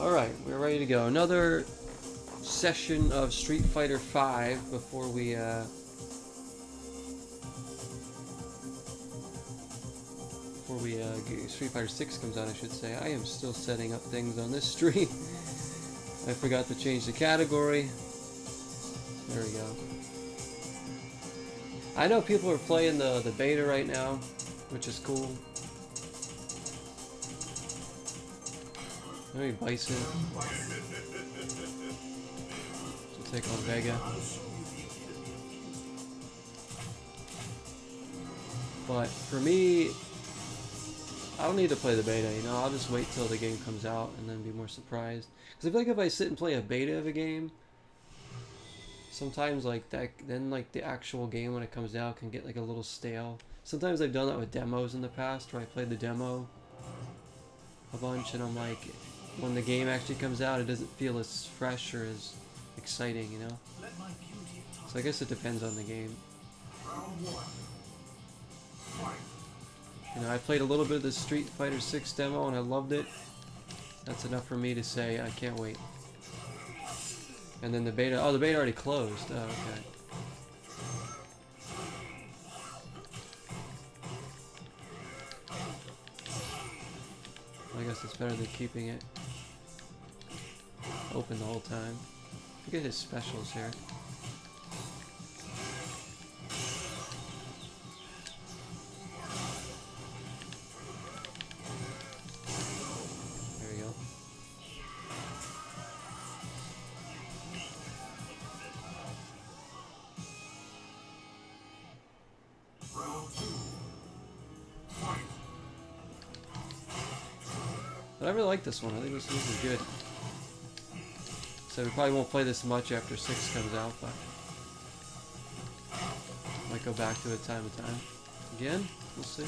Alright, we're ready to go. Another session of Street Fighter V before Street Fighter 6 comes out, I should say. I am still setting up things on this stream. I forgot to change the category. There we go. I know people are playing the beta right now, which is cool. Maybe Bison. To take on Vega. But for me, I don't need to play the beta, you know, I'll just wait till the game comes out and then be more surprised. Because I feel like if I sit and play a beta of a game, sometimes like that, then like the actual game when it comes out can get like a little stale. Sometimes I've done that with demos in the past where I played the demo a bunch and I'm like, when the game actually comes out, it doesn't feel as fresh or as exciting, you know? So I guess it depends on the game. You know, I played a little bit of the Street Fighter 6 demo and I loved it. That's enough for me to say I can't wait. And then the beta, oh, the beta already closed. Oh, okay. I guess it's better than keeping it open the whole time. Look at his specials here. There we go. But I really like this one. I think this is good. So we probably won't play this much after 6 comes out, but might go back to it time to time. Again? We'll see.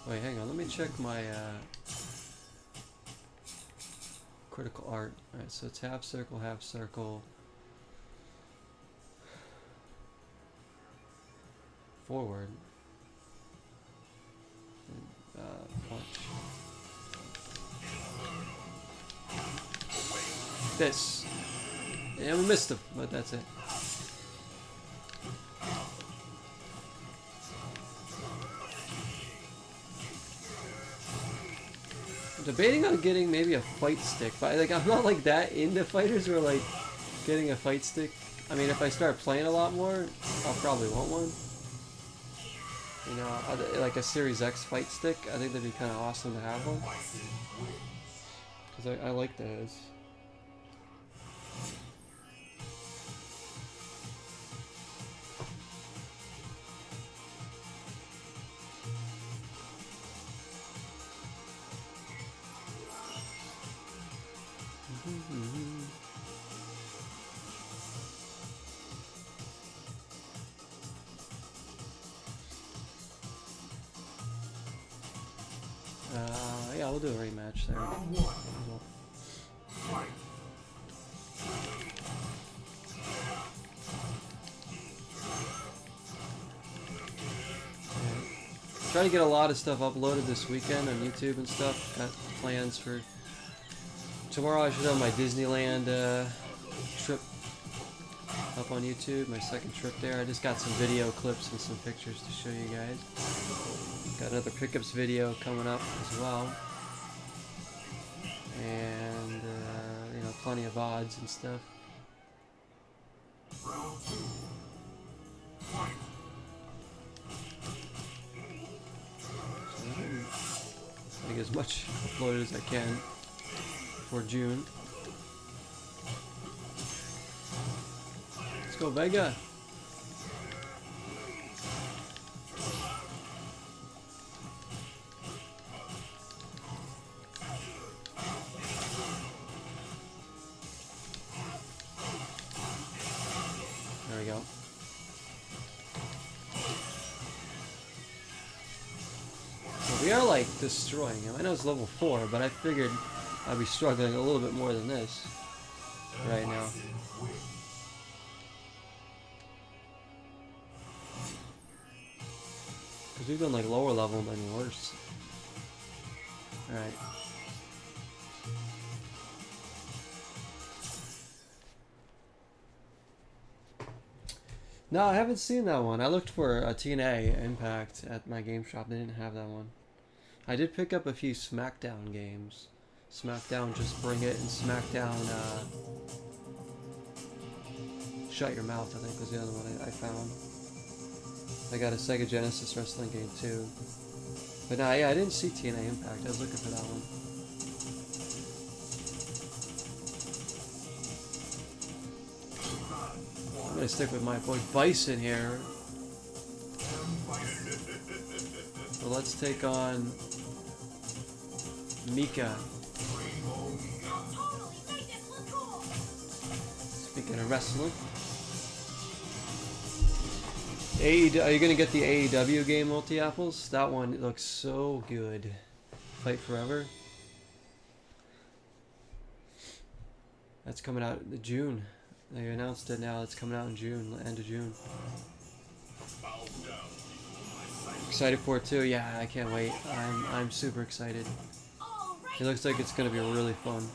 Wait, hang on. Let me check my critical art. Alright, so it's half circle, forward, and, punch. This. Yeah, we missed him, but that's it. I'm debating on getting maybe a fight stick, but like I'm not like that into fighters where like getting a fight stick. I mean, if I start playing a lot more, I'll probably want one. You know, like a Series X fight stick. I think that'd be kind of awesome to have one. Because I like those. Yeah, we'll do a rematch there. Try to get a lot of stuff uploaded this weekend on YouTube and stuff. Got plans for tomorrow. I should have my Disneyland trip up on YouTube. My second trip there. I just got some video clips and some pictures to show you guys. Got another pickups video coming up as well, and you know, plenty of VODs and stuff. I think as much uploaded as I can for June. Let's go, Vega! There we go. So we are like destroying him. I know it's level 4, but I figured I'd be struggling a little bit more than this right now. Because we've done like lower level and worse. Alright. No, I haven't seen that one. I looked for a TNA Impact at my game shop. They didn't have that one. I did pick up a few SmackDown games. SmackDown Just Bring It and SmackDown Shut Your Mouth, I think was the other one I found. I got a Sega Genesis wrestling game too. But no, yeah, I didn't see TNA Impact. I was looking for that one. I'm gonna stick with my boy Bison here. So let's take on Mika. Speaking of wrestling, are you gonna get the AEW game multi-apples? That one looks so good. Fight Forever. That's coming out in June. They announced it now. It's coming out in June, end of June. Excited for it too. Yeah, I can't wait. I'm super excited. It looks like it's gonna be really fun.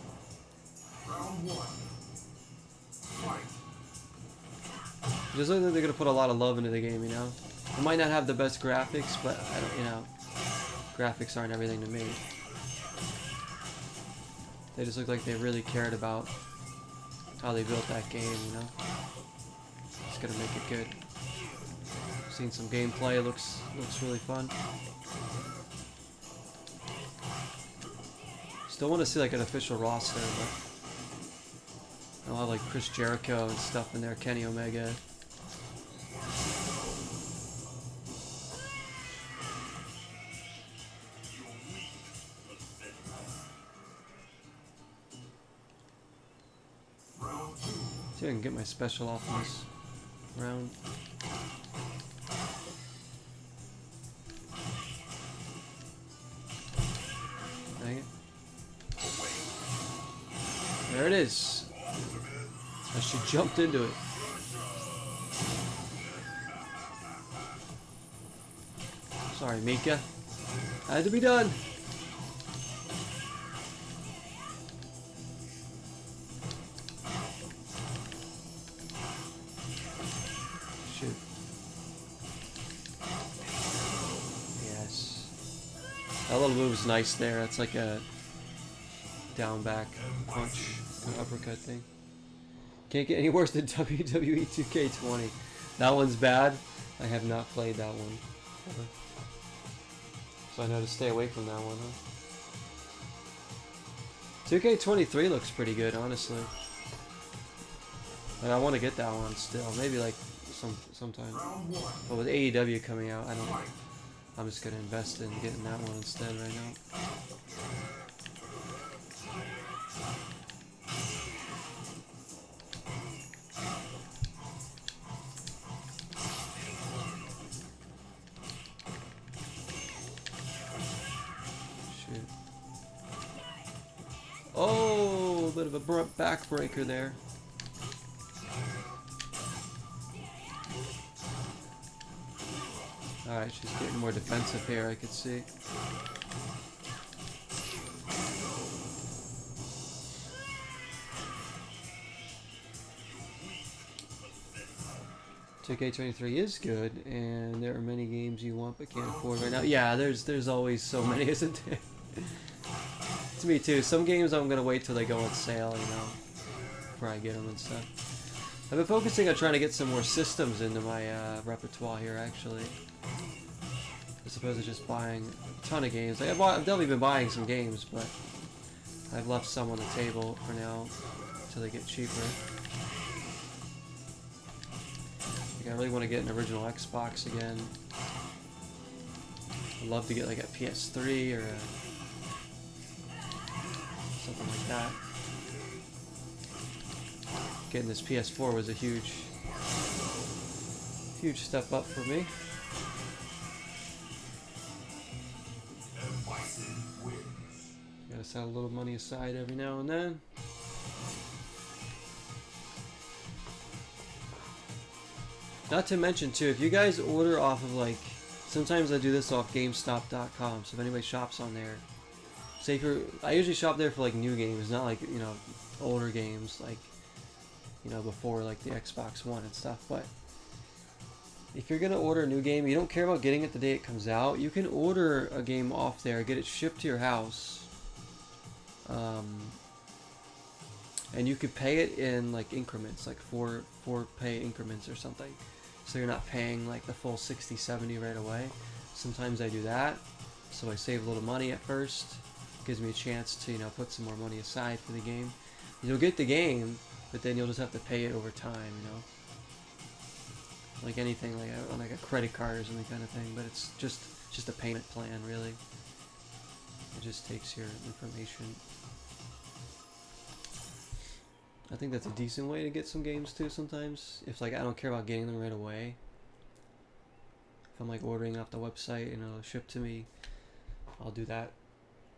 It just looks like they're gonna put a lot of love into the game, you know. It might not have the best graphics, but I don't, you know, graphics aren't everything to me. They just look like they really cared about how they built that game, you know. It's gonna make it good. Seen some gameplay. It looks really fun. Still want to see like an official roster, but I'll have like Chris Jericho and stuff in there, Kenny Omega. See if I can get my special off in this round. Dang it. There it is. She jumped into it. Sorry, Mika. Had to be done. Shoot. Yes. That little move's nice there. That's like a down back punch, an uppercut thing. Can't get any worse than WWE 2K20. That one's bad. I have not played that one ever. So I know to stay away from that one, huh? 2K23 looks pretty good, honestly. Like, I want to get that one still. Maybe like sometime. But with AEW coming out, I'm just gonna invest in getting that one instead right now. Oh, a bit of a backbreaker there. Alright, she's getting more defensive here, I could see. K23 is good, and there are many games you want but can't afford right now. Yeah, there's always so many, isn't there? It's me too. Some games I'm gonna wait till they go on sale, you know, before I get them and stuff. I've been focusing on trying to get some more systems into my repertoire here, actually, as opposed to just buying a ton of games. Like, I've definitely been buying some games, but I've left some on the table for now until they get cheaper. Like, I really want to get an original Xbox again. I'd love to get like a PS3 or something like that. Getting this PS4 was a huge step up for me. Gotta set a little money aside every now and then. Not to mention too, if you guys order off of like, sometimes I do this off GameStop.com, so if anybody shops on there, say I usually shop there for like new games, not like, you know, older games like, you know, before like the Xbox One and stuff. But if you're gonna order a new game, you don't care about getting it the day it comes out. You can order a game off there, get it shipped to your house, and you could pay it in like increments, like four pay increments or something. So you're not paying like the full 60, 70 right away. Sometimes I do that, so I save a little money at first. Gives me a chance to, you know, put some more money aside for the game. You'll get the game, but then you'll just have to pay it over time, you know. Like anything, like on like a credit card or something kind of thing. But it's just a payment plan, really. It just takes your information. I think that's a decent way to get some games too sometimes. If like I don't care about getting them right away. If I'm like ordering off the website and it'll ship to me, I'll do that.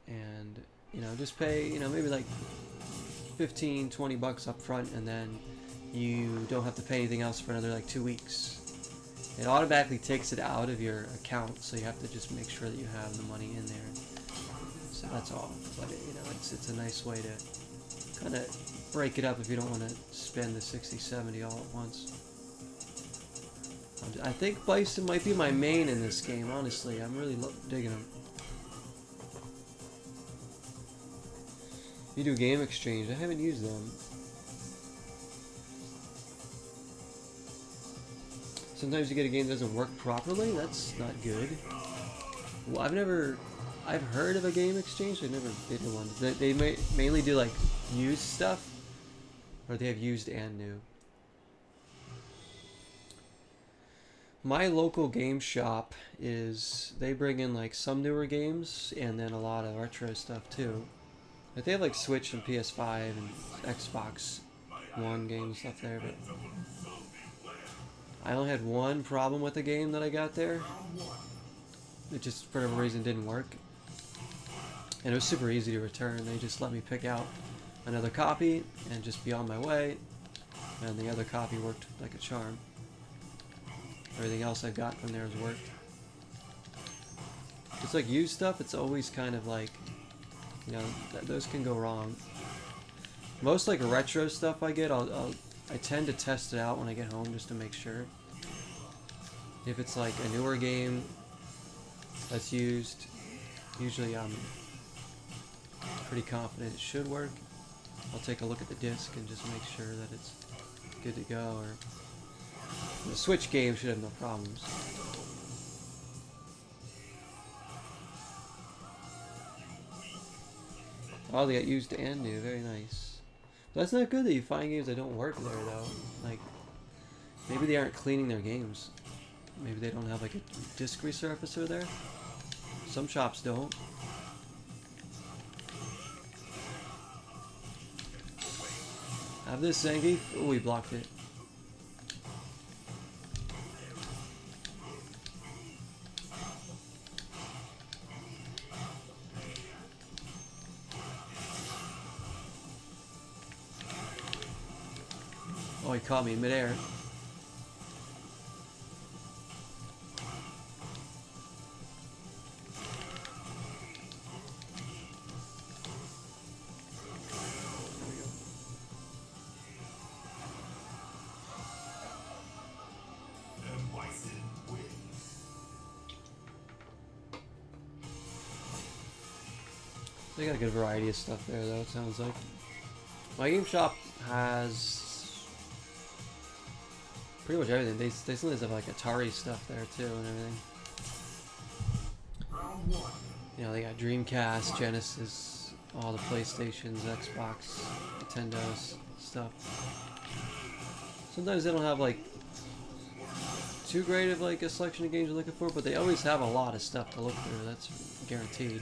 And, you know, just pay, you know, maybe like 15, 20 bucks up front, and then you don't have to pay anything else for another like 2 weeks. It automatically takes it out of your account, so you have to just make sure that you have the money in there. So that's all. But you know, it's a nice way to kind of break it up if you don't want to spend the 60, 70 all at once. I think Bison might be my main in this game, honestly. I'm really digging him. You do game exchange. I haven't used them. Sometimes you get a game that doesn't work properly. That's not good. Well, I've heard of a game exchange. I've never been to one. They mainly do like used stuff, or they have used and new. My local game shop they bring in like some newer games and then a lot of retro stuff too. But they have like Switch and PS5 and Xbox One games stuff there, but I only had one problem with the game that I got there. It just, for whatever reason, didn't work. And it was super easy to return. They just let me pick out another copy and just be on my way. And the other copy worked like a charm. Everything else I got from there has worked. It's like used stuff, it's always kind of like, you know, those can go wrong. Most like retro stuff I get, I tend to test it out when I get home just to make sure. If it's like a newer game that's used, usually I'm pretty confident it should work. I'll take a look at the disc and just make sure that it's good to go. Or the Switch game should have no problems. Oh, they got used and new. Very nice. But that's not good that you find games that don't work there, though. Like, maybe they aren't cleaning their games. Maybe they don't have, like, a disc resurfacer there. Some shops don't. Have this, Zangief. Oh, we blocked it. Oh, he caught me in midair. They got a good variety of stuff there, though, it sounds like. My game shop has pretty much everything. They sometimes have like Atari stuff there too and everything. You know, they got Dreamcast, Genesis, all the PlayStations, Xbox, Nintendo's stuff. Sometimes they don't have like too great of like a selection of games you're looking for, but they always have a lot of stuff to look through. That's guaranteed.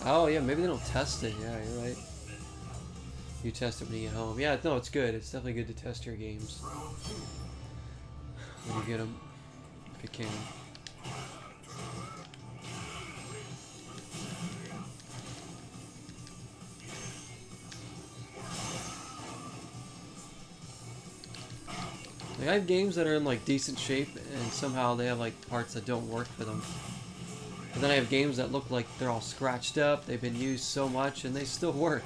Oh yeah, maybe they don't test it. Yeah, you're right. You test it when you get home. Yeah, no, it's good. It's definitely good to test your games when you get them, if you can. Like, I have games that are in like decent shape and somehow they have like parts that don't work for them. But then I have games that look like they're all scratched up, they've been used so much and they still work.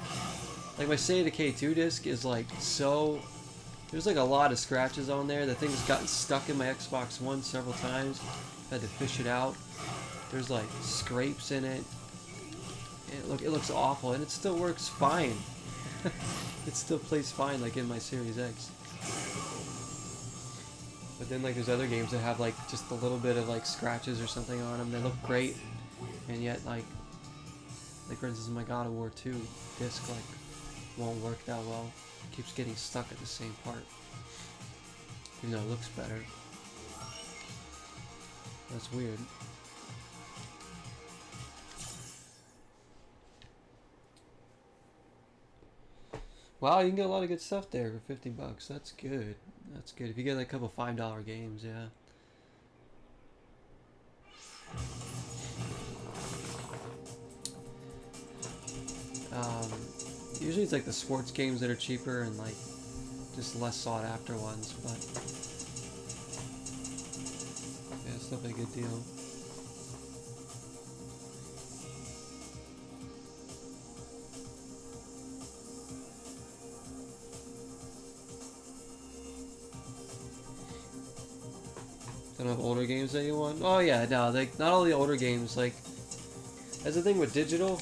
Like my State of Decay 2 disc is like so... There's like a lot of scratches on there. The thing's gotten stuck in my Xbox One several times. Had to fish it out. There's like scrapes in it. It looks awful and it still works fine. It still plays fine like in my Series X. But then like there's other games that have like just a little bit of like scratches or something on them. They look great, and yet like for instance my God of War 2 disc like won't work that well. It keeps getting stuck at the same part. Even though it looks better. That's weird. Wow, you can get a lot of good stuff there for 50 bucks. That's good. That's good. If you get like a couple $5 games, yeah. Usually it's like the sports games that are cheaper and like just less sought after ones, but yeah, it's definitely a good deal. Don't have older games that you want? Oh yeah, no, like not all the older games. Like, that's the thing with digital.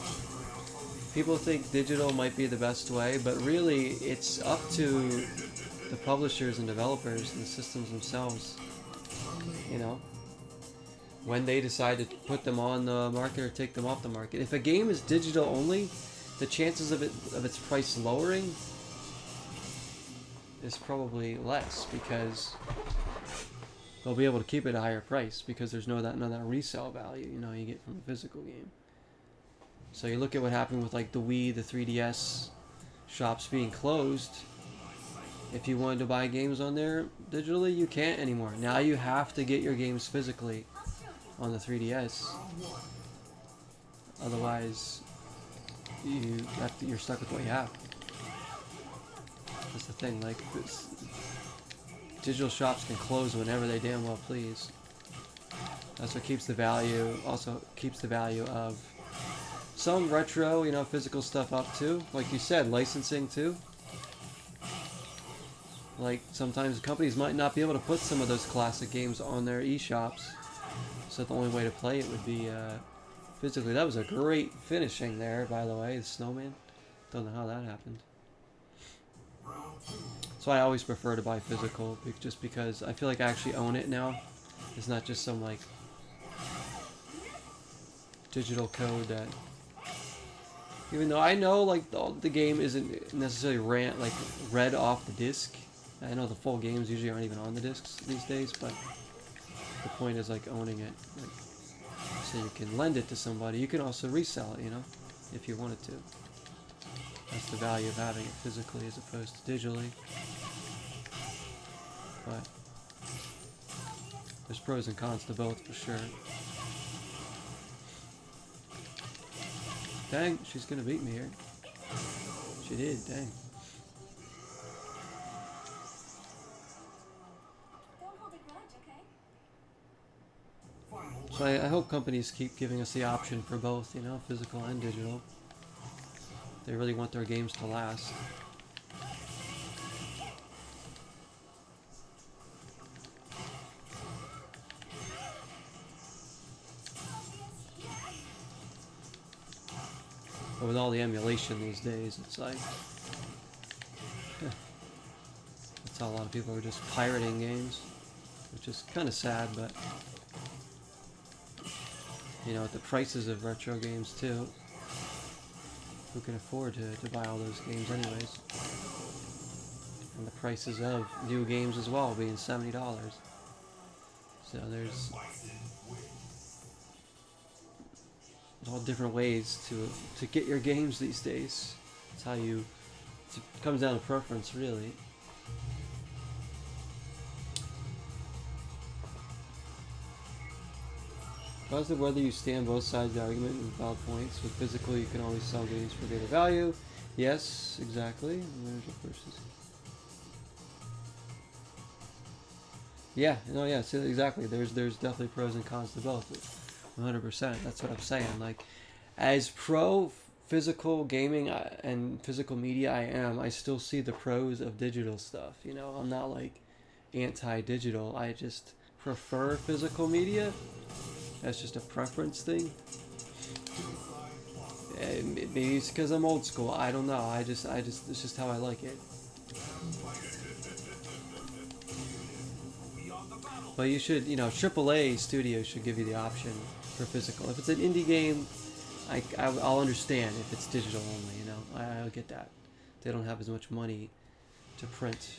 People think digital might be the best way, but really it's up to the publishers and developers and the systems themselves. You know, when they decide to put them on the market or take them off the market. If a game is digital only, the chances of its price lowering is probably less because they'll be able to keep it at a higher price because there's none of that resale value, you know, you get from a physical game. So you look at what happened with like the Wii, the 3DS shops being closed. If you wanted to buy games on there digitally, you can't anymore. Now you have to get your games physically on the 3DS. Otherwise, you're stuck with what you have. That's the thing, like digital shops can close whenever they damn well please. That's what keeps the value, also keeps the value of some retro, you know, physical stuff up too. Like you said, licensing too. Like sometimes companies might not be able to put some of those classic games on their eShops, so the only way to play it would be physically. That was a great finishing there, by the way, the snowman. Don't know how that happened. So I always prefer to buy physical, just because I feel like I actually own it now. It's not just some like digital code that, even though I know like the game isn't necessarily read off the disc. I know the full games usually aren't even on the discs these days, but the point is like owning it, like, so you can lend it to somebody. You can also resell it, you know, if you wanted to. That's the value of having it physically as opposed to digitally. But there's pros and cons to both for sure. Dang, she's gonna beat me here. She did, dang. So I hope companies keep giving us the option for both, you know, physical and digital. They really want their games to last. But with all the emulation these days, it's like that's how a lot of people are just pirating games, which is kind of sad, but you know, at the prices of retro games too, who can afford to buy all those games anyways? And the prices of new games as well being $70. So there's all different ways to get your games these days. It's how it comes down to preference, really. Regardless of whether you stand both sides of the argument with valid points, with physical you can always sell games for greater value. Yes, exactly. Yeah, no, yeah, so exactly. There's definitely pros and cons to both. 100%. That's what I'm saying. Like, as pro physical gaming and physical media I am, I still see the pros of digital stuff. You know, I'm not like anti-digital. I just prefer physical media. That's just a preference thing. Maybe it's because I'm old school. I don't know. It's just how I like it. But you should, you know, AAA studios should give you the option for physical. If it's an indie game, I'll understand if it's digital only, you know. I'll get that. They don't have as much money to print.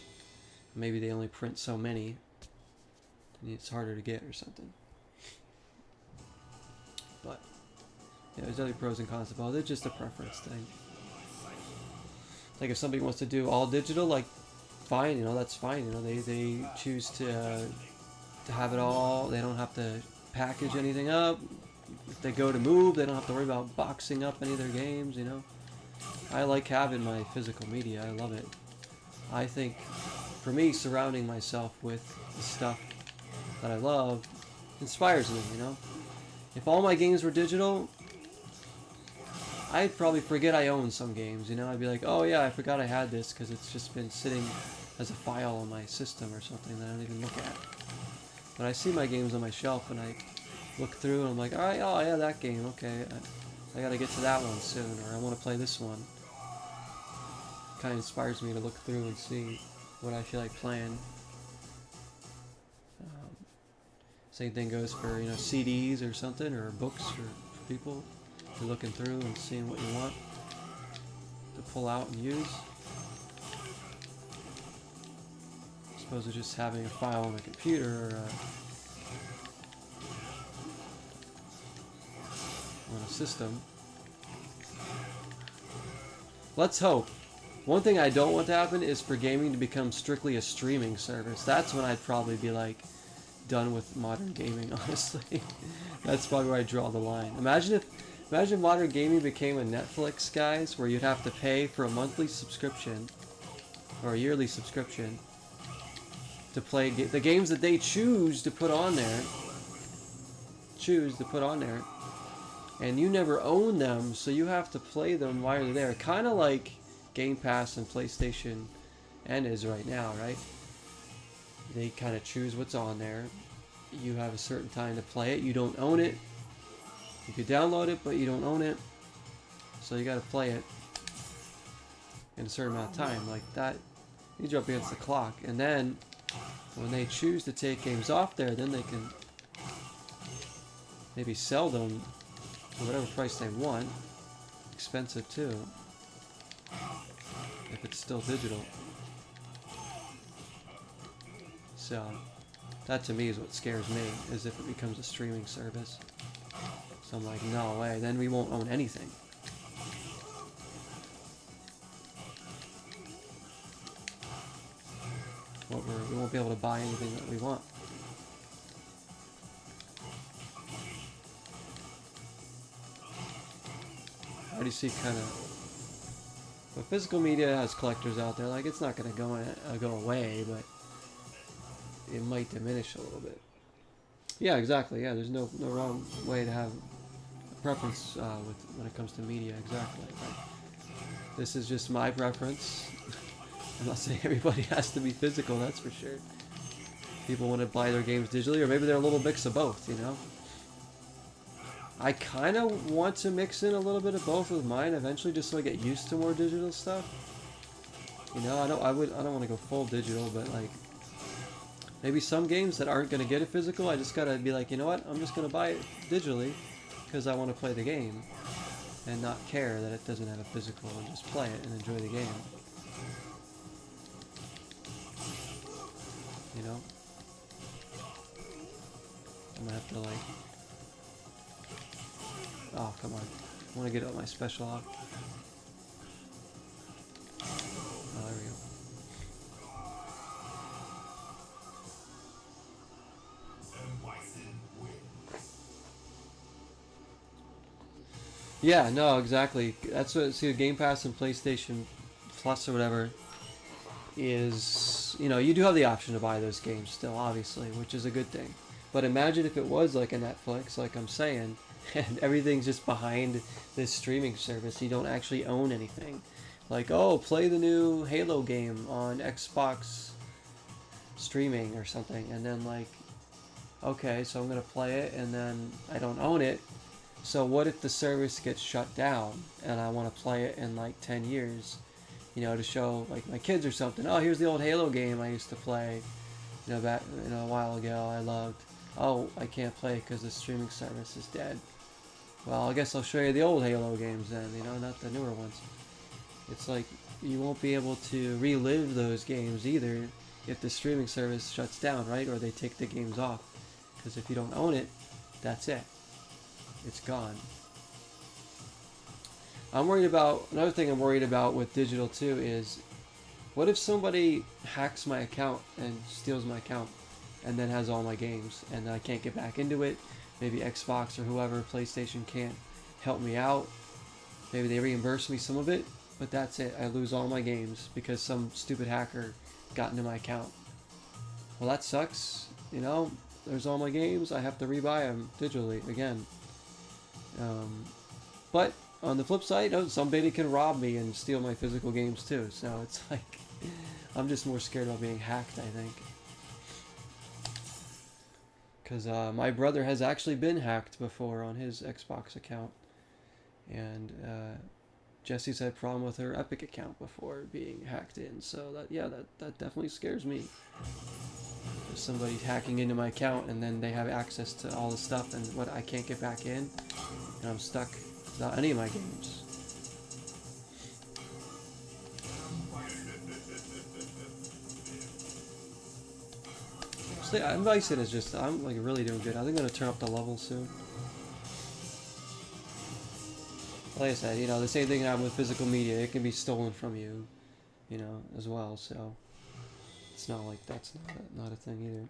Maybe they only print so many. And it's harder to get or something. But, yeah, there's other pros and cons about it. It's just a preference thing. Like if somebody wants to do all digital, like, fine, you know, that's fine. You know, they choose to have it all. They don't have to package anything up. If they go to move, they don't have to worry about boxing up any of their games, you know. I like having my physical media. I love it. I think, for me, surrounding myself with the stuff that I love inspires me, you know. If all my games were digital, I'd probably forget I own some games, you know. I'd be like, oh yeah, I forgot I had this because it's just been sitting as a file on my system or something that I don't even look at. But I see my games on my shelf and I look through and I'm like, alright, oh yeah, that game, okay. I gotta get to that one soon, or I want to play this one. Kind of inspires me to look through and see what I feel like playing. Same thing goes for, you know, CDs or something, or books for people. You're looking through and seeing what you want to pull out and use. As opposed to just having a file on a computer or on a system. Let's hope. One thing I don't want to happen is for gaming to become strictly a streaming service. That's when I'd probably be like done with modern gaming, honestly. That's probably where I draw the line. Imagine modern gaming became a Netflix, guys, where you'd have to pay for a monthly subscription or a yearly subscription to play the games that they choose to put on there. And you never own them, so you have to play them while you're there. Kind of like Game Pass and PlayStation and is right now, right? They kind of choose what's on there. You have a certain time to play it. You don't own it. You could download it, but you don't own it. So you got to play it in a certain amount of time. Like that, you jump against the clock. And then when they choose to take games off there, then they can maybe sell them for whatever price they want. Expensive too, if it's still digital. So that to me is what scares me, is if it becomes a streaming service. So I'm like, no way, then we won't own anything. We won't be able to buy anything that we want. I already see kind of, but physical media has collectors out there. Like, it's not going to go away, but it might diminish a little bit. Yeah, exactly. Yeah, there's no wrong way to have a preference when it comes to media. Exactly. Right. This is just my preference. I'm not saying everybody has to be physical, that's for sure. People want to buy their games digitally, or maybe they're a little mix of both, you know? I kind of want to mix in a little bit of both with mine eventually, just so I get used to more digital stuff. You know, I don't want to go full digital, but like, maybe some games that aren't going to get a physical, I just got to be like, you know what, I'm just going to buy it digitally because I want to play the game and not care that it doesn't have a physical, and just play it and enjoy the game. You know? I'm gonna have to like... Oh, come on. I want to get up my special off. Oh, there we go. Yeah, no, exactly. That's what, see, Game Pass and PlayStation Plus or whatever, is, you know, you do have the option to buy those games still, obviously, which is a good thing. But imagine if it was like a Netflix, like I'm saying, and everything's just behind this streaming service. You don't actually own anything. Like, oh, play the new Halo game on Xbox streaming or something, and then like, okay, so I'm gonna play it, and then I don't own it. So what if the service gets shut down, and I want to play it in like 10 years, you know, to show like my kids or something? Oh, here's the old Halo game I used to play, you know, back, you know, a while ago. I loved. Oh, I can't play because the streaming service is dead. Well, I guess I'll show you the old Halo games then, you know, not the newer ones. It's like you won't be able to relive those games either if the streaming service shuts down, right? Or they take the games off. Because if you don't own it, that's it. It's gone. I'm worried about, another thing I'm worried about with digital too is, what if somebody hacks my account and steals my account and then has all my games and then I can't get back into it? Maybe Xbox or whoever, PlayStation, can't help me out. Maybe they reimburse me some of it, but that's it. I lose all my games because some stupid hacker got into my account. Well, that sucks. You know, there's all my games. I have to rebuy them digitally again. But on the flip side, somebody can rob me and steal my physical games too. So it's like, I'm just more scared about being hacked, I think. Because my brother has actually been hacked before on his Xbox account. And Jessie's had a problem with her Epic account before being hacked in. So that, yeah, that definitely scares me. If somebody's hacking into my account and then they have access to all the stuff and what I can't get back in, and I'm stuck without any of my games. So, Bison is just, I'm like really doing good. I think I'm gonna turn up the level soon. Like I said, you know, the same thing happened with physical media. It can be stolen from you, you know, as well. So it's not like that's not a thing either.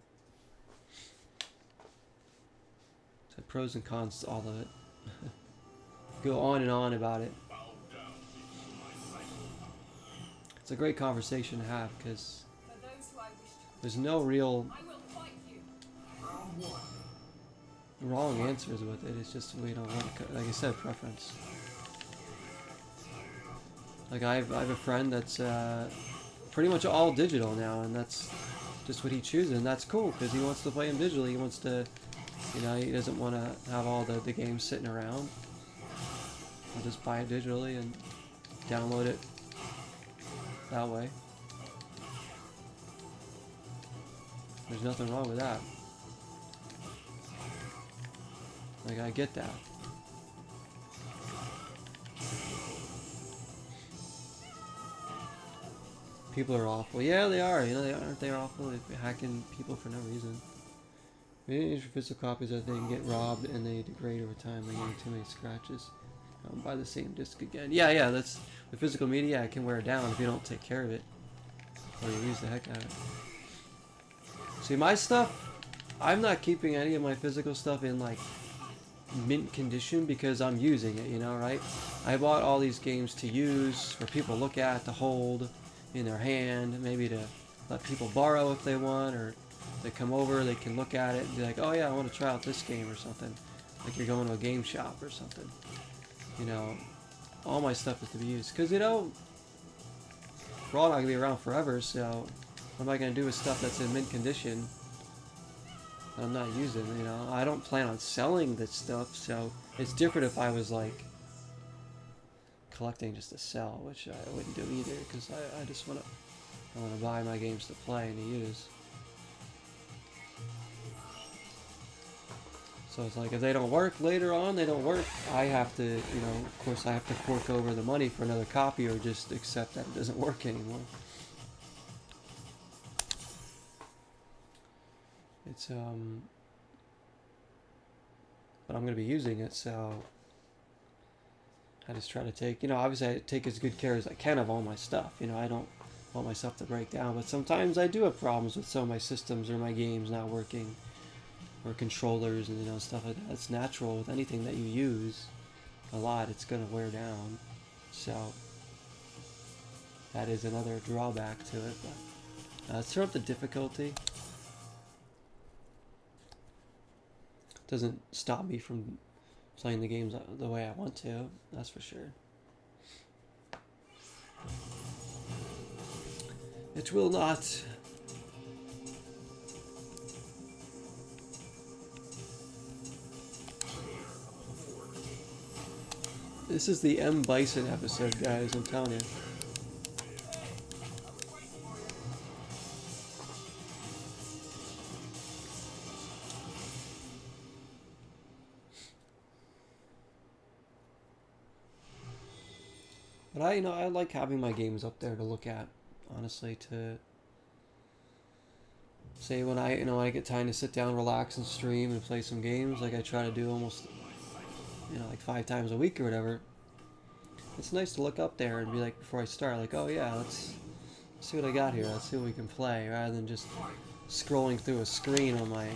So pros and cons to all of it. Go on and on about it. It's a great conversation to have because there's no real wrong answers with it. It's just we don't want to, like I said, preference. Like I have a friend that's pretty much all digital now, and that's just what he chooses, and that's cool because he wants to play them digitally. He wants to, you know, he doesn't want to have all the games sitting around. I'll just buy it digitally and download it that way. There's nothing wrong with that. Like, I get that. People are awful. Yeah, they are. You know, aren't they awful? They're hacking people for no reason. Maybe for physical copies that they get robbed and they degrade over time. They're getting too many scratches. I'll buy the same disc again. Yeah, that's the physical media. I can wear it down if you don't take care of it or you use the heck out of it. See, my stuff, I'm not keeping any of my physical stuff in like mint condition because I'm using it, you know, right? I bought all these games to use, for people to look at, to hold in their hand, maybe to let people borrow if they want, or they come over, they can look at it and be like, oh yeah, I want to try out this game or something. Like you're going to a game shop or something. You know, all my stuff is to be used. Because, you know, we're all not going to be around forever, so what am I going to do with stuff that's in mint condition that I'm not using, you know? I don't plan on selling this stuff, so it's different if I was, like, collecting just to sell, which I wouldn't do either, because I just want to buy my games to play and to use. So it's like, if they don't work later on, they don't work. I have to, you know, of course I have to fork over the money for another copy or just accept that it doesn't work anymore. It's, but I'm going to be using it, so I just try to take, you know, obviously I take as good care as I can of all my stuff. You know, I don't want my stuff to break down, but sometimes I do have problems with some of my systems or my games not working. Or controllers and, you know, stuff like that. It's natural with anything that you use a lot. It's gonna wear down. So That is another drawback to it. But let's turn up the difficulty. Doesn't stop me from playing the games the way I want to, that's for sure. It will not. This is the M. Bison episode, guys, I'm telling you. But I like having my games up there to look at, honestly, to say when I get time to sit down, relax, and stream and play some games, like I try to do almost, like 5 times a week or whatever. It's nice to look up there and be like, before I start, like, oh yeah, let's see what I got here, let's see what we can play, rather than just scrolling through a screen on my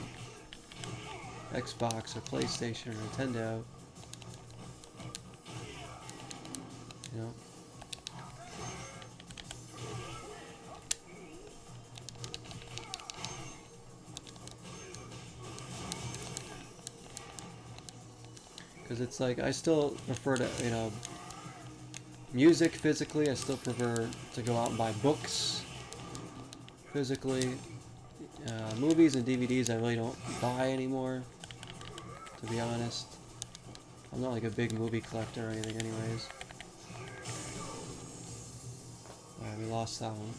Xbox or PlayStation or Nintendo. You know? Because it's like, I still prefer to, music physically, I still prefer to go out and buy books physically. Movies and DVDs I really don't buy anymore, to be honest. I'm not like a big movie collector or anything anyways. Alright, we lost that one.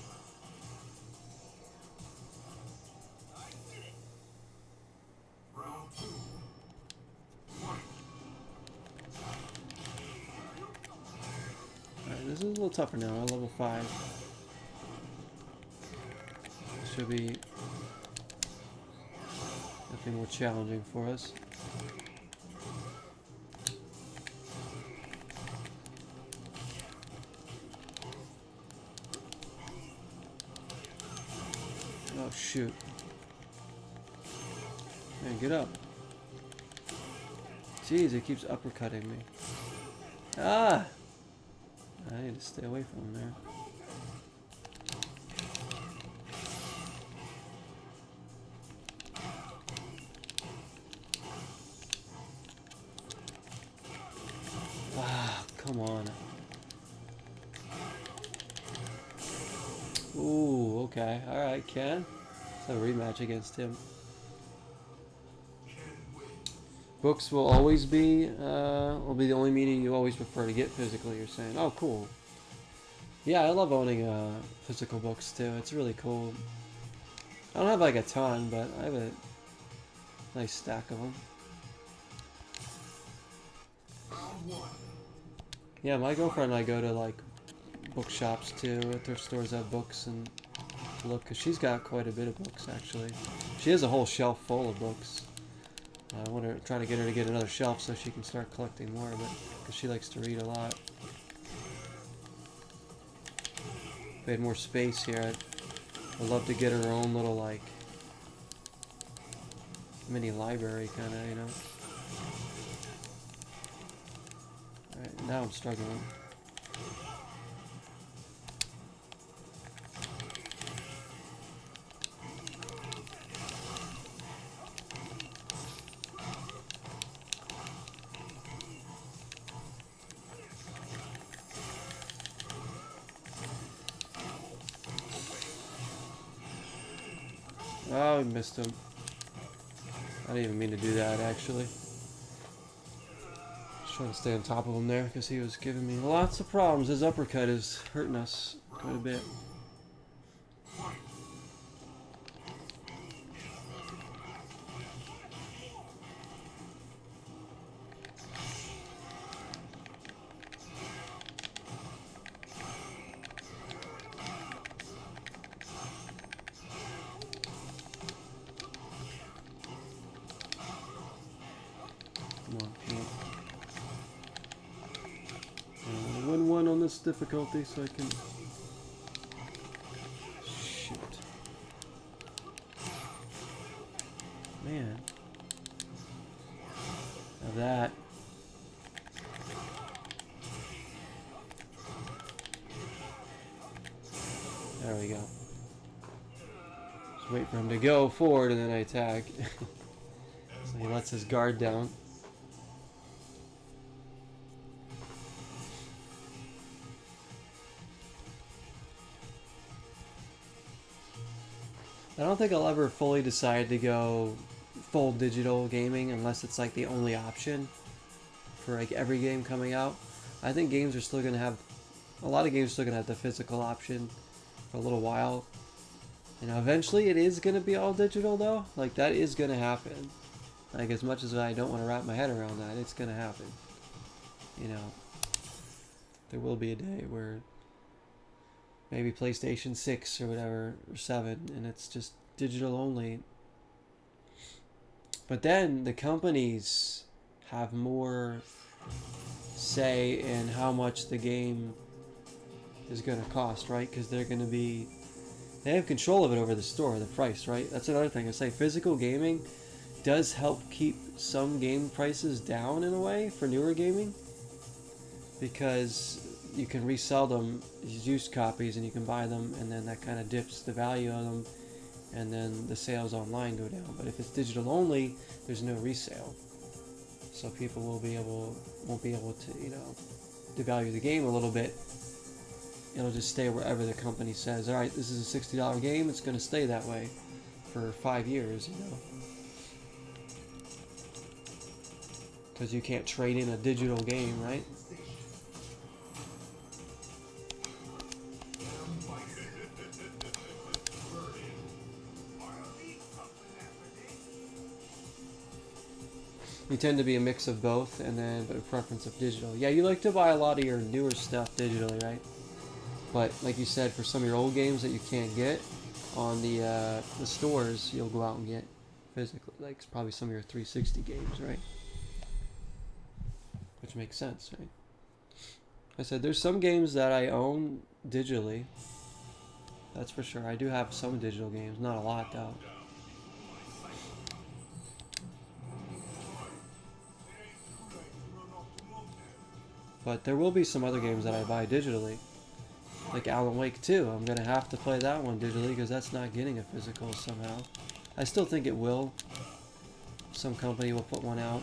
Alright, this is a little tougher now, at level 5. Should be definitely more challenging for us. Oh shoot. Man, get up. Jeez, it keeps uppercutting me. Ah! I need to stay away from him there. Ah, come on. Ooh, okay. Alright, Ken. It's a rematch against him. Books will always be, will be the only media you always prefer to get physically, you're saying. Oh, cool. Yeah, I love owning physical books too. It's really cool. I don't have like a ton, but I have a nice stack of them. Yeah, my girlfriend and I go to like bookshops too, at thrift stores that have books and look, because she's got quite a bit of books actually. She has a whole shelf full of books. I want to try to get her to get another shelf so she can start collecting more of it, because she likes to read a lot. If we had more space here, I'd love to get her own little like mini library kind of, Alright, now I'm struggling. Oh, we missed him. I didn't even mean to do that, actually. Just trying to stay on top of him there, because he was giving me lots of problems. His uppercut is hurting us quite a bit. Win-1 on this difficulty so I can... Shoot. Man. Now that. There we go. Just wait for him to go forward and then I attack. So he lets his guard down. I don't think I'll ever fully decide to go full digital gaming unless it's like the only option for like every game coming out. I think games are still going to have, a lot of games are still going to have the physical option for a little while. You know, eventually it is going to be all digital though. Like that is going to happen. Like as much as I don't want to wrap my head around that, it's going to happen. You know, there will be a day where maybe PlayStation 6 or whatever, or 7, and it's just digital only. But then the companies have more say in how much the game is going to cost, right? Because they're going to be, they have control of it over the store, the price, right? That's another thing. I say physical gaming does help keep some game prices down in a way for newer gaming, because you can resell them as used copies and you can buy them, and then that kind of dips the value of them, and then the sales online go down. But if it's digital only, there's no resale, so people won't be able to, you know, devalue the game a little bit. It'll just stay wherever the company says, all right, this is a $60 game, it's going to stay that way for 5 years, you know, because you can't trade in a digital game, right? You tend to be a mix of both, and then a preference of digital. Yeah, you like to buy a lot of your newer stuff digitally, right? But like you said, for some of your old games that you can't get on the stores, you'll go out and get physically. Like probably some of your 360 games, right? Which makes sense, right? I said there's some games that I own digitally. That's for sure. I do have some digital games, not a lot though. But there will be some other games that I buy digitally. Like Alan Wake 2. I'm going to have to play that one digitally because that's not getting a physical somehow. I still think it will. Some company will put one out.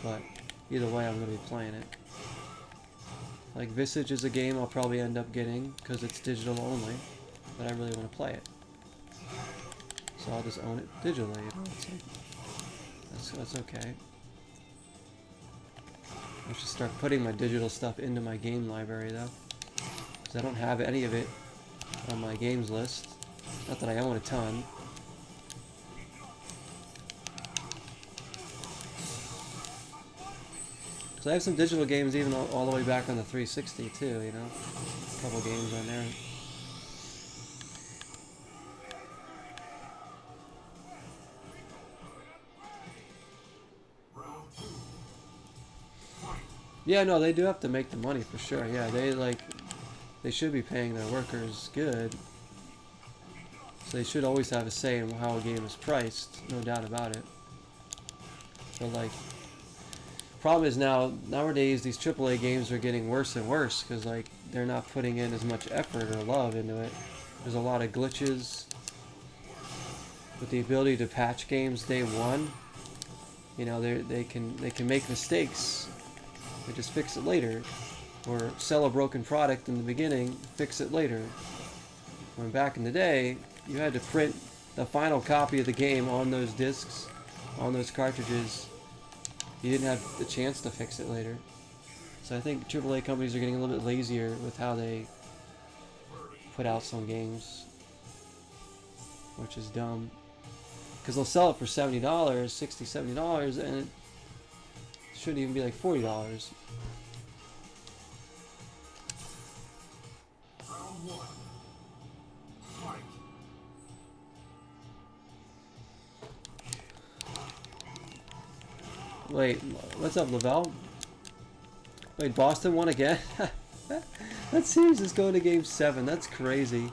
But either way, I'm going to be playing it. Like Visage is a game I'll probably end up getting because it's digital only. But I really want to play it. So I'll just own it digitally. You know? That's okay. I should start putting my digital stuff into my game library though, because I don't have any of it on my games list. Not that I own a ton. Because I have some digital games even all the way back on the 360 too, you know? A couple games on there. Yeah, no, they do have to make the money for sure. Yeah, they should be paying their workers good. So they should always have a say in how a game is priced, no doubt about it. But like, problem is nowadays these AAA games are getting worse and worse because like they're not putting in as much effort or love into it. There's a lot of glitches with the ability to patch games day one. You know, they can make mistakes. They just fix it later, or sell a broken product in the beginning, fix it later. When back in the day, you had to print the final copy of the game on those discs, on those cartridges. You didn't have the chance to fix it later. So I think AAA companies are getting a little bit lazier with how they put out some games, which is dumb. Because they'll sell it for $70, $60, $70, and it shouldn't even be like $40. Wait, what's up, Lavelle? Wait, Boston won again? That series is going to game 7. That's crazy.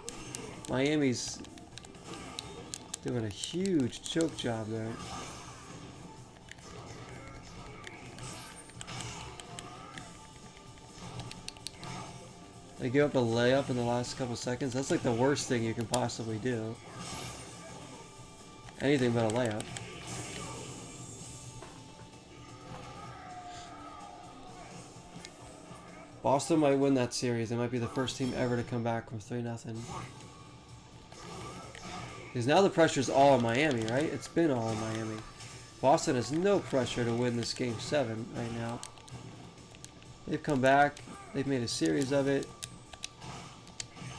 Miami's doing a huge choke job there. They give up a layup in the last couple seconds. That's like the worst thing you can possibly do. Anything but a layup. Boston might win that series. They might be the first team ever to come back from 3-0. Because now the pressure's all on Miami, right? It's been all on Miami. Boston has no pressure to win this game 7 right now. They've come back. They've made a series of it.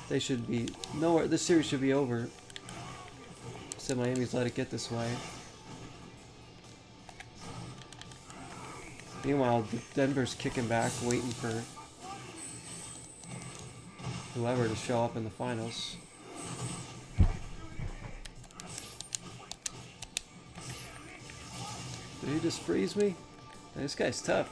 They should be nowhere. This series should be over. So Miami's let it get this way. Meanwhile, Denver's kicking back, waiting for whoever to show up in the finals. Did he just freeze me? Man, this guy's tough.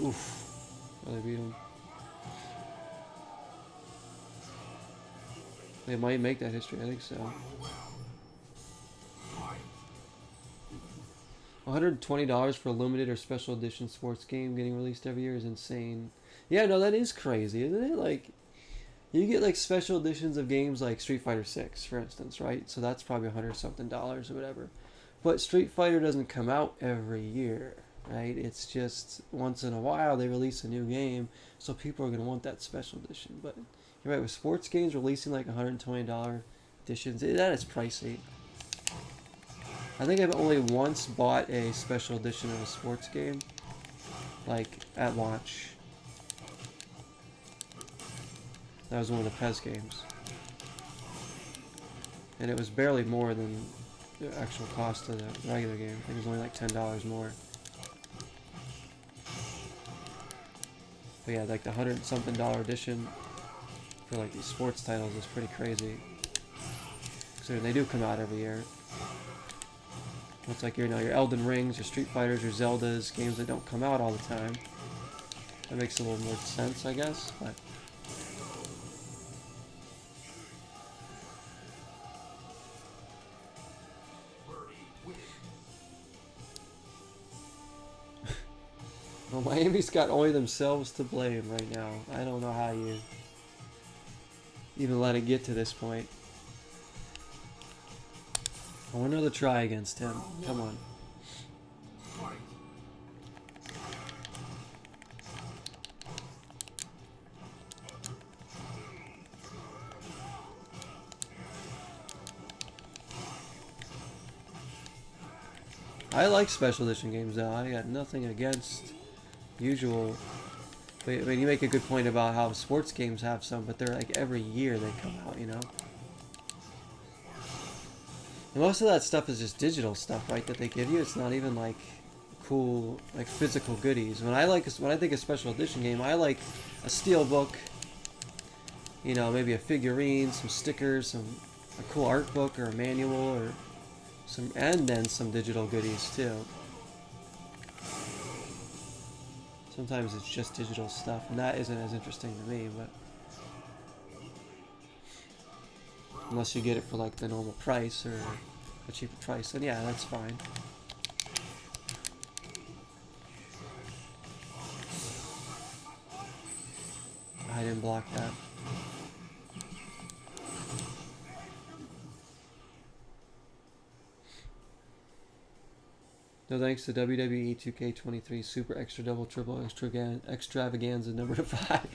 Oof. Really beat him. They might make that history, I think so. $120 for a limited or special edition sports game getting released every year is insane. Yeah, no, that is crazy, isn't it? Like, you get like special editions of games like Street Fighter 6, for instance, right? So that's probably $100 something or whatever. But Street Fighter doesn't come out every year, right? It's just once in a while they release a new game, so people are going to want that special edition. But you're right, with sports games releasing like $120 editions, that is pricey. I think I've only once bought a special edition of a sports game, like at launch. That was one of the PES games. And it was barely more than the actual cost of the regular game. I think it was only like $10 more. But yeah, like the $100 something edition for like these sports titles is pretty crazy. So they do come out every year. It's like your Elden Rings, your Street Fighters, your Zeldas, games that don't come out all the time. That makes a little more sense, I guess. But well, Miami's got only themselves to blame right now. I don't know how you even let it get to this point. I want another try against him. Come on. I like special edition games though. I got nothing against usual. But I mean, you make a good point about how sports games have some, but they're like every year they come out, you know? And most of that stuff is just digital stuff, right, that they give you. It's not even like cool, like physical goodies. When I think of special edition game, I like a steel book, you know, maybe a figurine, some stickers, a cool art book or a manual, or some, and then some digital goodies too. Sometimes it's just digital stuff, and that isn't as interesting to me, but unless you get it for like the normal price or a cheaper price, then yeah, that's fine. I didn't block that. No thanks to WWE 2K23 Super Extra Double Triple Extravaganza number 5.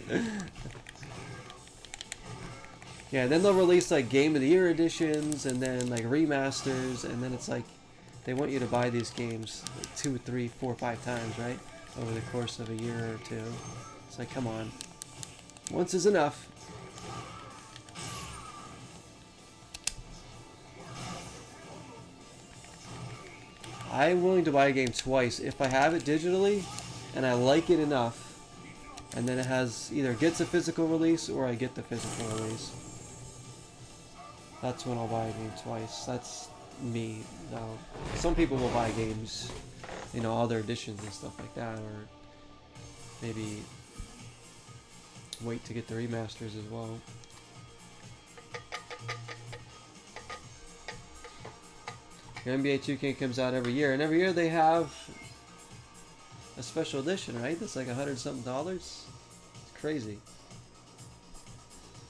Yeah, then they'll release like Game of the Year editions and then like remasters, and then it's like they want you to buy these games like 2, 3, 4, 5 times, right? Over the course of a year or two. It's like, come on. Once is enough. I'm willing to buy a game twice if I have it digitally and I like it enough, and then it has either gets a physical release or I get the physical release. That's when I'll buy a game twice. That's me, though. Some people will buy games, you know, other editions and stuff like that, or maybe wait to get the remasters as well. Your NBA 2K comes out every year, and every year they have a special edition, right? That's like $100-something. It's crazy.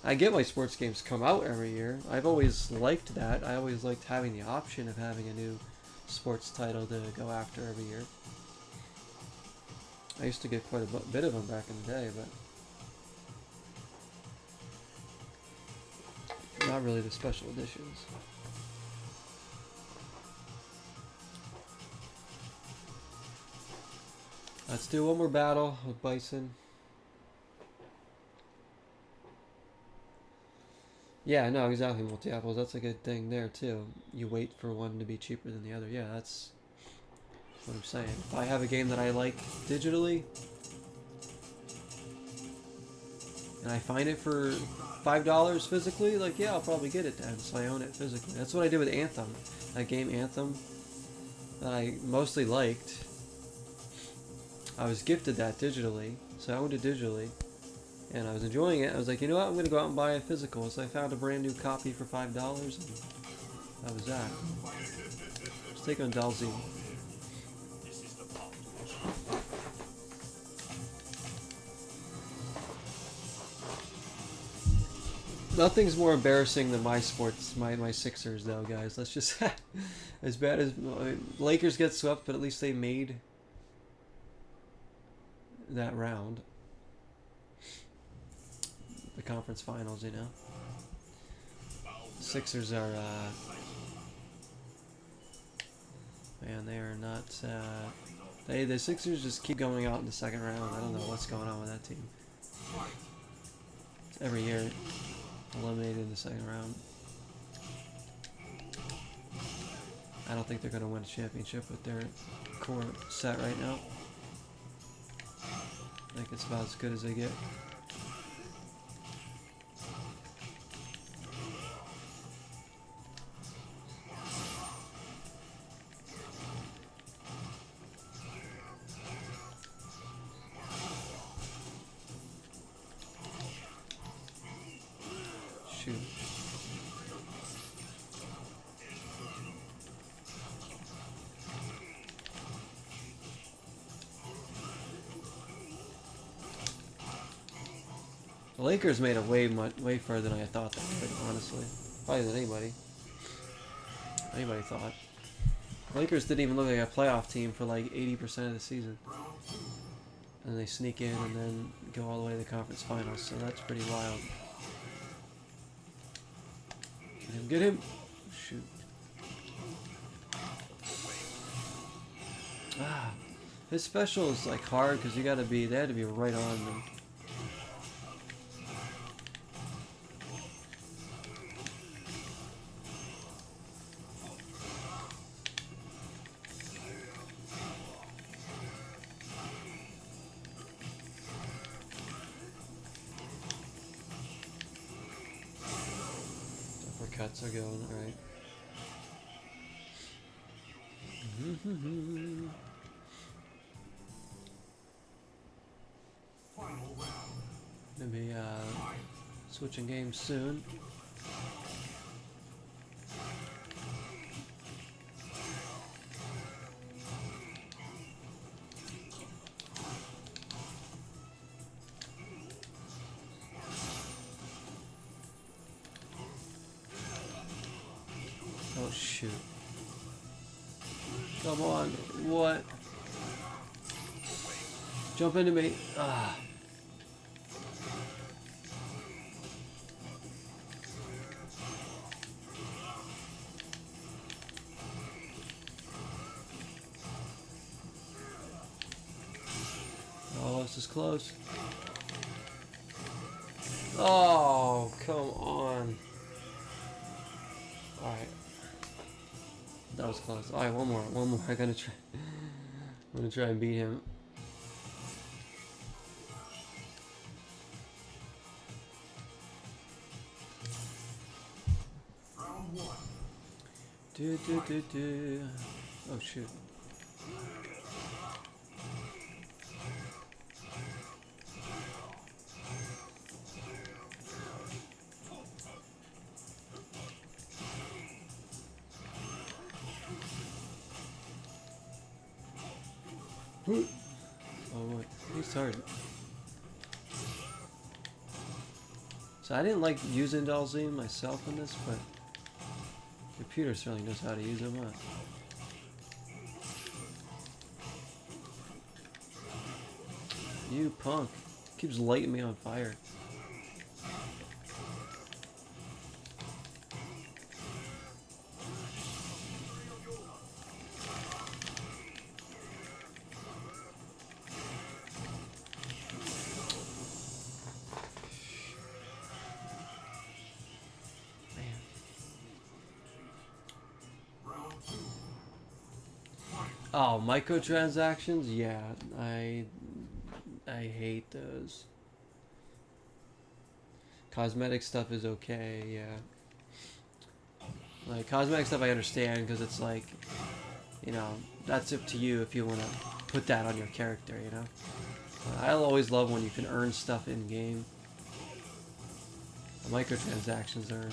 I get why sports games come out every year. I've always liked that. I always liked having the option of having a new sports title to go after every year. I used to get quite a bit of them back in the day, but not really the special editions. Let's do one more battle with Bison. Yeah, no, exactly, multi-apples. That's a good thing there, too. You wait for one to be cheaper than the other. Yeah, that's what I'm saying. If I have a game that I like digitally, and I find it for $5 physically, like, yeah, I'll probably get it then, so I own it physically. That's what I did with Anthem. That game, Anthem, that I mostly liked. I was gifted that digitally, so I owned it digitally. And I was enjoying it. I was like, you know what? I'm going to go out and buy a physical. So I found a brand new copy for $5, and that was that. Let's take on Dalzy. Nothing's more embarrassing than my Sixers, though, guys. Let's just as bad as Lakers get swept, but at least they made that round. The conference finals, you know. Sixers are, man, they are not, the Sixers just keep going out in the second round. I don't know what's going on with that team. Every year, eliminated in the second round. I don't think they're going to win a championship with their core set right now. I think it's about as good as they get. Shoot. The Lakers made it way further than I thought they would, honestly. Probably than anybody thought. The Lakers didn't even look like a playoff team for like 80% of the season. And they sneak in and then go all the way to the conference finals, so that's pretty wild. Get him! Shoot. Ah, his special is like hard because they had to be right on them. Cuts are going, alright. Gonna be switching games soon. Oh shoot. Come on, what? Jump into me. Ah. Oh, this is close. Oh, come on. Alright. That was close. Alright, one more. I'm gonna try and beat him. Oh shoot. Oh wait, he's hard. So I didn't like using Dalzine myself in this, but the computer certainly knows how to use them, huh? You punk. Keeps lighting me on fire. Oh, microtransactions? Yeah, I hate those. Cosmetic stuff is okay, yeah. Like, cosmetic stuff I understand, because it's like, you know, that's up to you if you want to put that on your character, you know? I'll always love when you can earn stuff in-game. Microtransactions are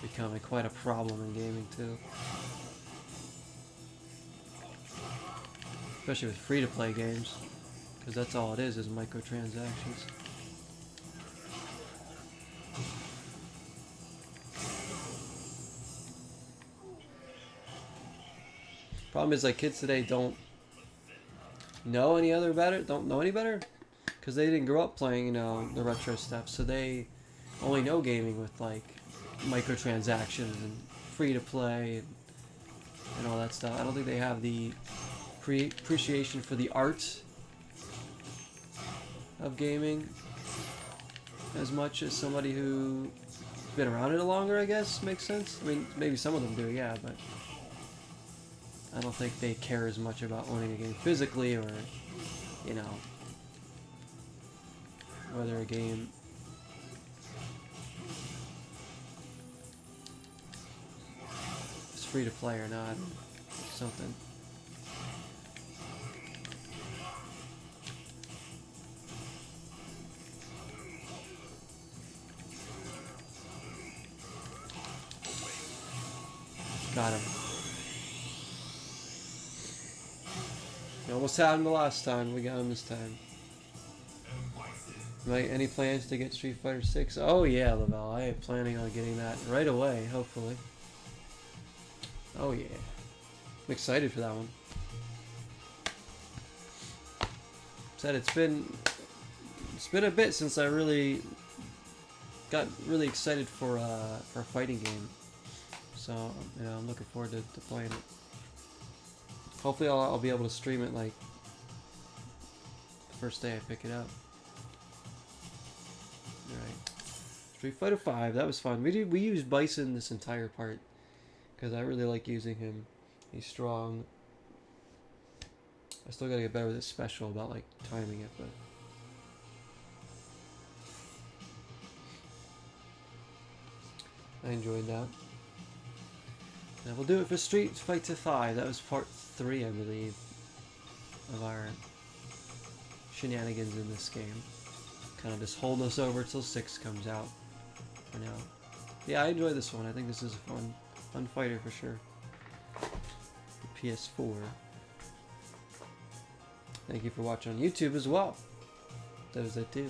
becoming quite a problem in gaming, too. Especially with free-to-play games, because that's all it is microtransactions. Problem is, like, kids today don't know any other better, don't know any better, because they didn't grow up playing, you know, the retro stuff, so they only know gaming with, like, microtransactions and free-to-play and all that stuff. I don't think they have the appreciation for the art of gaming as much as somebody who's been around it longer, I guess. Makes sense. I mean, maybe some of them do, yeah, but I don't think they care as much about owning a game physically, or, you know, whether a game is free to play or not, or something. Got him. We almost had him the last time. We got him this time. Any plans to get Street Fighter 6? Oh yeah, Lavelle. I am planning on getting that right away, hopefully. Oh yeah. I'm excited for that one. Said it's been a bit since I really got really excited for a fighting game. So, you know, I'm looking forward to playing it. Hopefully I'll be able to stream it, like, the first day I pick it up. Alright. Street Fighter 5, that was fun. We used Bison this entire part, because I really like using him. He's strong. I still gotta get better with his special about, like, timing it, but... I enjoyed that. Now we'll do it for Street Fighter 5. That was part 3, I believe, of our shenanigans in this game. Kind of just holding us over till 6 comes out for now. Yeah, I enjoy this one. I think this is a fun fighter for sure. The PS4. Thank you for watching on YouTube as well. Those that do.